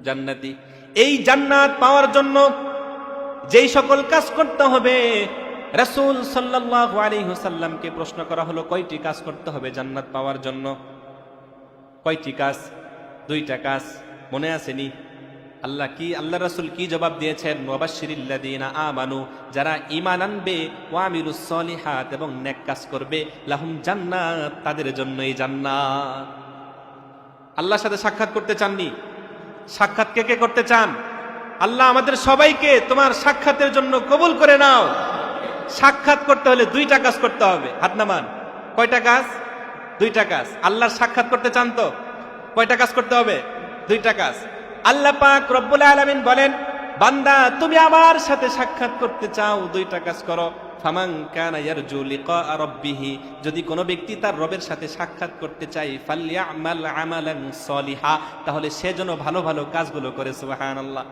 জান্নাতি। এই জান্নাত পাওয়ার জন্য যেই সকল কাজ করতে হবে, রাসূল সাল্লাল্লাহু আলাইহি ওয়াসাল্লামকে প্রশ্ন করা হলো কয়টি কাজ করতে হবে জান্নাত পাওয়ার জন্য? কয়টি কাজ? 2টা কাজ। মনে আসেনি? আল্লাহ রাসূল কি জবাব দিয়েছেন? ওয়াবাশশিরিল্লাযীনা আমানু, যারা ঈমান আনবে, ওয়া আমিলুস সলিহাত, এবং নেক কাজ করবে, লাহুম জান্নাত, তাদের জন্য এই জান্নাত। আল্লাহর সাথে সাক্ষাৎ করতে চাননি? সাক্ষাৎ কে কে করতে চান? আল্লাহ আমাদের সবাইকে তোমার সাক্ষাতের জন্য কবুল করে নাও। সাক্ষাৎ করতে হলে 2টা কাজ করতে হবে। হাত নামান। কয়টা কাজ? 2টা কাজ। আল্লাহর সাক্ষাৎ করতে চান তো কয়টা কাজ করতে হবে? 2টা কাজ। আল্লাহ পাক রব্বুল আলামিন বলেন, বান্দা তুমি আমার সাথে সাক্ষাৎ করতে চাও, 2টা কাজ করো। ফামান কানা ইয়ারজু লিকা রাব্বিহি, যদি কোনো ব্যক্তি তার রবের সাথে সাক্ষাৎ করতে চায়, ফালইয়ামাল আমালান সলিহা, তাহলে সে যেন ভালো ভালো কাজগুলো করে। সুবহানাল্লাহ।